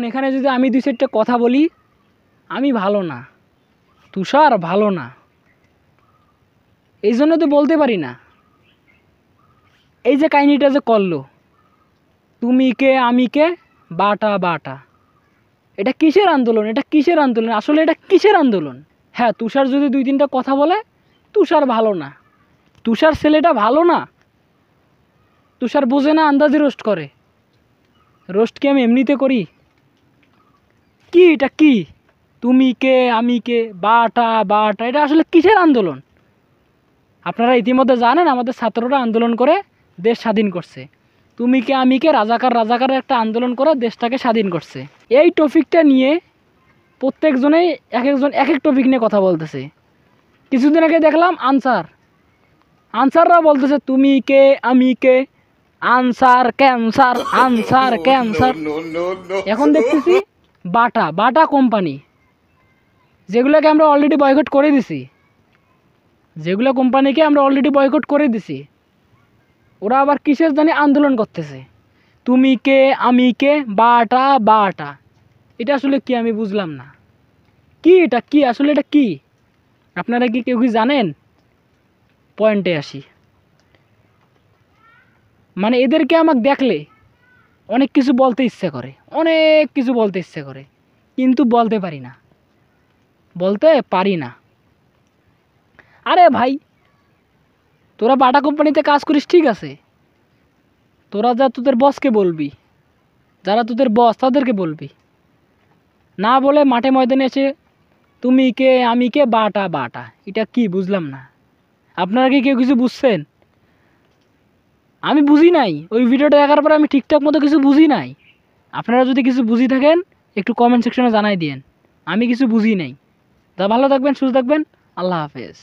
এখানে যদি আমি দুই চারটে কথা বলি, আমি ভালো না, তুষার ভালো না, এই জন্য তো বলতে পারি না। এই যে কাহিনিটা যে করলো, তুমি কে আমি কে, বাটা বাটা, এটা কিসের আন্দোলন? এটা কিসের আন্দোলন? আসলে এটা কিসের আন্দোলন? হ্যাঁ, তুষার যদি দুই তিনটা কথা বলে, তুষার ভালো না, তুষার ছেলেটা ভালো না, তুষার বোঝে না, আন্দাজে রোস্ট করে। রোস্ট কি আমি এমনিতে করি? কি এটা কি? তুমি কে আমি কে, বাটা বাটা, এটা আসলে কিসের আন্দোলন? আপনারা ইতিমধ্যে জানেন আমাদের ছাত্ররা আন্দোলন করে দেশ স্বাধীন করছে। তুমি কে আমি কে, রাজাকার রাজাকারের একটা আন্দোলন করে দেশটাকে স্বাধীন করছে। এই টপিকটা নিয়ে প্রত্যেকজনেই এক একজন এক এক টপিক নিয়ে কথা বলতেছে। কিছুদিন আগে দেখলাম আনসাররা বলতেছে তুমি কে আমি কে, আনসার ক্যান্সার, আনসার ক্যান্সার। এখন দেখতেছি বাটা বাটা কোম্পানি, যেগুলোকে আমরা অলরেডি বয়কট করে দিছি, যেগুলো কোম্পানিকে আমরা অলরেডি বয়কট করে দিছি, ওরা আবার কিসের জানি আন্দোলন করতেছে। তুমি কে আমি কে, বাটা বাটা, এটা আসলে কি আমি বুঝলাম না। কি এটা কি আসলে, এটা কি? আপনারা কি কেউ কি জানেন? পয়েন্টে আসি। মানে এদেরকে আমাকে দেখলে অনেক কিছু বলতে ইচ্ছে করে, অনেক কিছু বলতে ইচ্ছে করে, কিন্তু বলতে পারি না, বলতে পারি না। আরে ভাই, তোরা বাটা কোম্পানিতে কাজ করিস ঠিক আছে, তোরা যা তোদের বসকে বলবি, যারা তোদের বস তাদেরকে বলবি, না বলে মাঠে ময়দানে এসে তুমি কে আমি কে, বাটা বাটা, এটা কি বুঝলাম না। আপনারা কি কেউ কিছু বুঝছেন? আমি বুঝি নাই, ওই ভিডিওটা দেখার পরে আমি ঠিকঠাক মতো কিছু বুঝি নাই। আপনারা যদি কিছু বুঝি থাকেন একটু কমেন্ট সেকশনে জানাই দিয়েন, আমি কিছু বুঝি নাই। তা ভালো থাকবেন, সুস্থ থাকবেন, আল্লাহ হাফেজ।